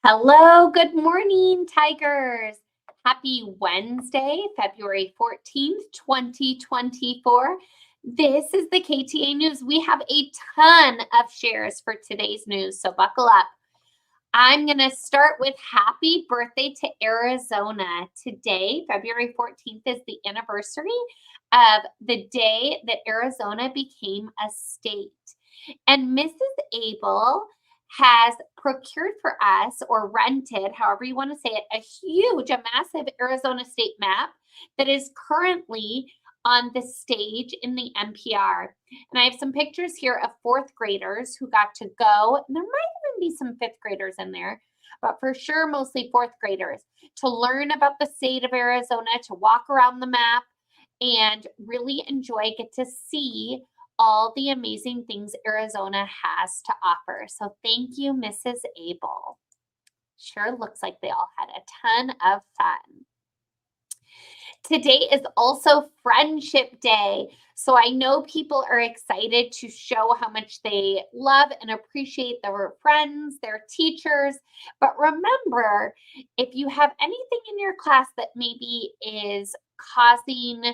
Hello, good morning, Tigers. Happy Wednesday, February 14th, 2024. This is the KTA News. We have a ton of shares for today's news, so buckle up. I'm going to start with happy birthday to Arizona. Today, February 14th, is the anniversary of the day that Arizona became a state. And Mrs. Abel has procured for us or rented, however you want to say it, a massive Arizona state map that is currently on the stage in the NPR. And I have some pictures here of fourth graders who got to go, and there might even be some fifth graders in there, but for sure mostly fourth graders, to learn about the state of Arizona, to walk around the map and really enjoy, get to see all the amazing things Arizona has to offer. So thank you, Mrs. Abel. Sure looks like they all had a ton of fun. Today is also Friendship Day. So I know people are excited to show how much they love and appreciate their friends, their teachers. But remember, if you have anything in your class that maybe is causing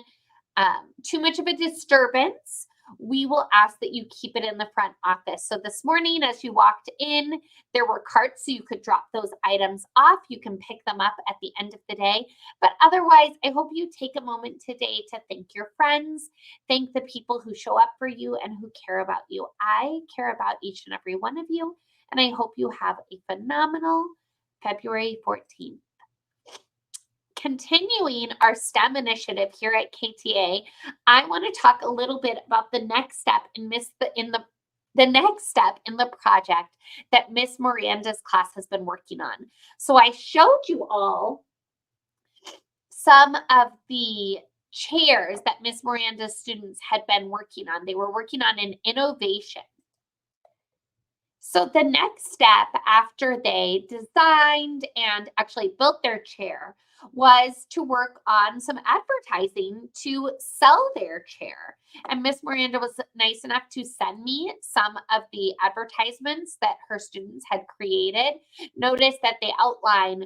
too much of a disturbance, we will ask that you keep it in the front office. So this morning, as you walked in, there were carts so you could drop those items off. You can pick them up at the end of the day. But otherwise, I hope you take a moment today to thank your friends, thank the people who show up for you and who care about you. I care about each and every one of you, and I hope you have a phenomenal February 14th. Continuing our STEM initiative here at KTA, I want to talk a little bit about the next step in the project that Miss Miranda's class has been working on. So I showed you all some of the chairs that Miss Miranda's students had been working on. They were working on an innovation. So the next step after they designed and actually built their chair was to work on some advertising to sell their chair. And Miss Miranda was nice enough to send me some of the advertisements that her students had created. Notice that they outline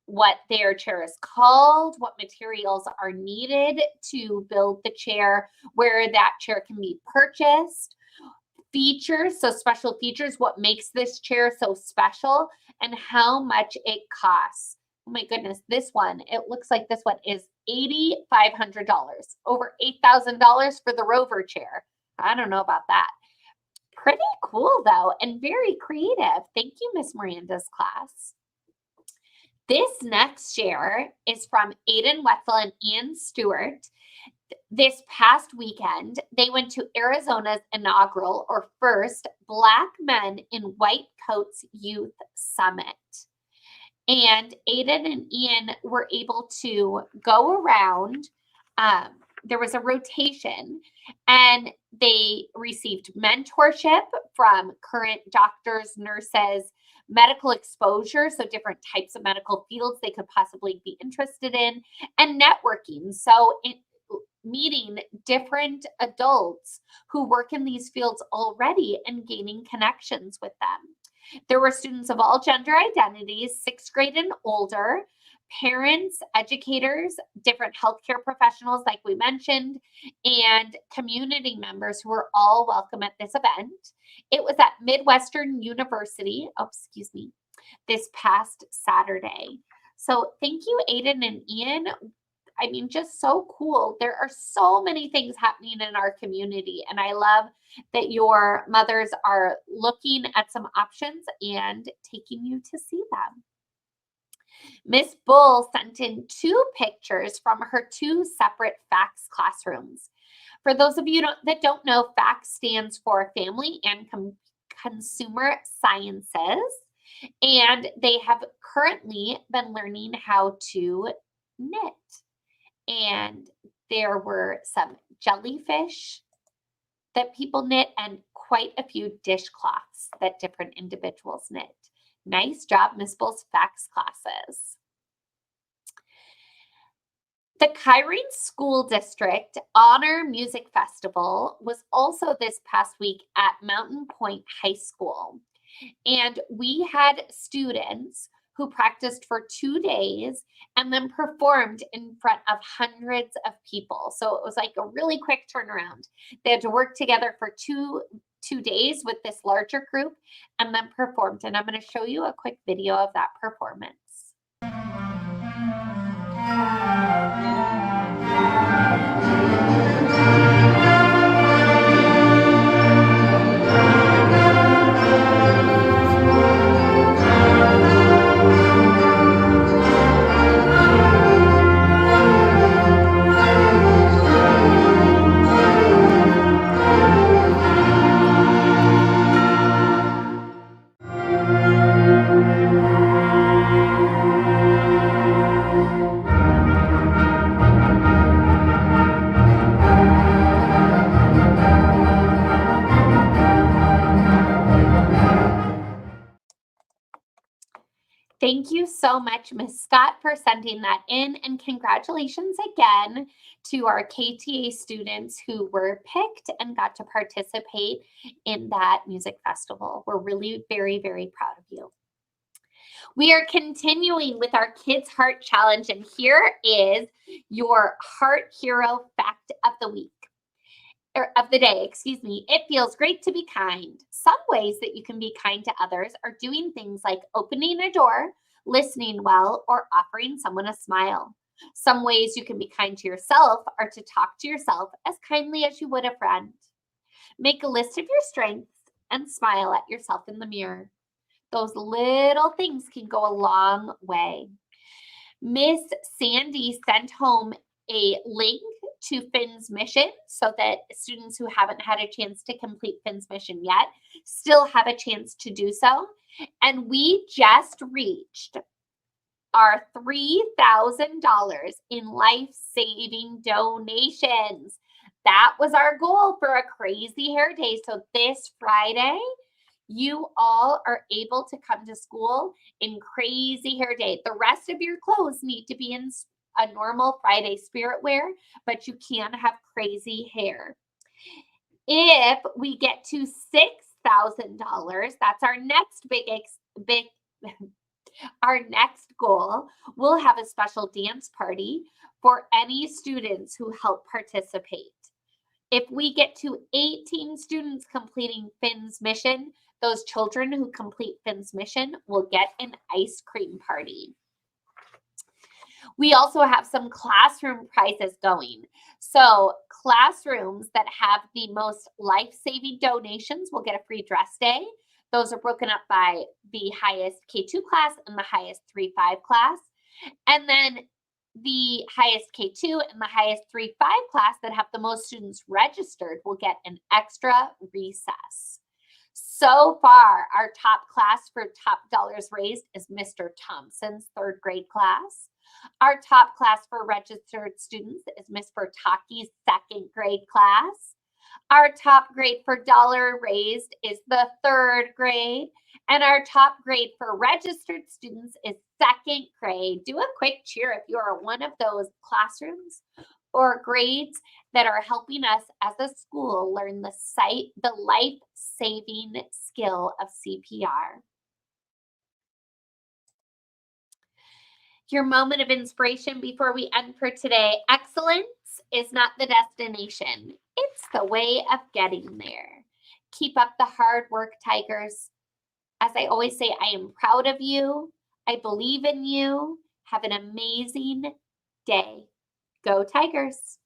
what their chair is called, what materials are needed to build the chair, where that chair can be purchased, features, so special features, what makes this chair so special, and how much it costs. Oh my goodness, this one, it looks like this one is $8,500, over $8,000 for the Rover chair. I don't know about that. Pretty cool though, and very creative. Thank you, Miss Miranda's class. This next share is from Aiden Wetzel and Ian Stewart. This past weekend, they went to Arizona's inaugural or first Black Men in White Coats Youth Summit. And Aiden and Ian were able to go around. There was a rotation, and they received mentorship from current doctors, nurses, medical exposure, so different types of medical fields they could possibly be interested in, and networking. So meeting different adults who work in these fields already and gaining connections with them. There were students of all gender identities, sixth grade and older, parents, educators, different healthcare professionals, like we mentioned, and community members who were all welcome at this event. It was at Midwestern University, this past Saturday. So thank you, Aiden and Ian. I mean, just so cool. There are so many things happening in our community, and I love that your mothers are looking at some options and taking you to see them. Miss Bull sent in 2 pictures from her 2 separate FACS classrooms. For those of you that don't know, FACS stands for Family and Consumer Sciences, and they have currently been learning how to knit. And there were some jellyfish that people knit and quite a few dishcloths that different individuals knit. Nice job, Miss Bull's FACS classes. The Kyrene School District Honor Music Festival was also this past week at Mountain Point High School. And we had students who practiced for 2 days and then performed in front of hundreds of people. So it was like a really quick turnaround. They had to work together for two days with this larger group and then performed. And I'm going to show you a quick video of that performance. Thank you so much, Ms. Scott, for sending that in, and congratulations again to our KTA students who were picked and got to participate in that music festival. We're really very, very proud of you. We are continuing with our Kids Heart Challenge, and here is your Heart Hero Fact of the Week. Of the day, excuse me. It feels great to be kind. Some ways that you can be kind to others are doing things like opening a door, listening well, or offering someone a smile. Some ways you can be kind to yourself are to talk to yourself as kindly as you would a friend. Make a list of your strengths and smile at yourself in the mirror. Those little things can go a long way. Miss Sandy sent home a link to Finn's mission so that students who haven't had a chance to complete Finn's mission yet still have a chance to do so. And we just reached our $3,000 in life-saving donations. That was our goal for a crazy hair day. So this Friday, you all are able to come to school in crazy hair day. The rest of your clothes need to be in a normal Friday spirit wear, but you can have crazy hair. If we get to $6,000, that's our next our next goal. We'll have a special dance party for any students who help participate. If we get to 18 students completing Finn's mission, those children who complete Finn's mission will get an ice cream party. We also have some classroom prizes going. So classrooms that have the most life-saving donations will get a free dress day. Those are broken up by the highest K2 class and the highest 3-5 class. And then the highest K2 and the highest 3-5 class that have the most students registered will get an extra recess. So far, our top class for top dollars raised is Mr. Thompson's 3rd grade class. Our top class for registered students is Miss Bertaki's 2nd grade class. Our top grade for dollar raised is the 3rd grade. And our top grade for registered students is 2nd grade. Do a quick cheer if you are one of those classrooms or grades that are helping us as a school learn the life-saving skill of CPR. Your moment of inspiration before we end for today. Excellence is not the destination. It's the way of getting there. Keep up the hard work, Tigers. As I always say, I am proud of you. I believe in you. Have an amazing day. Go Tigers.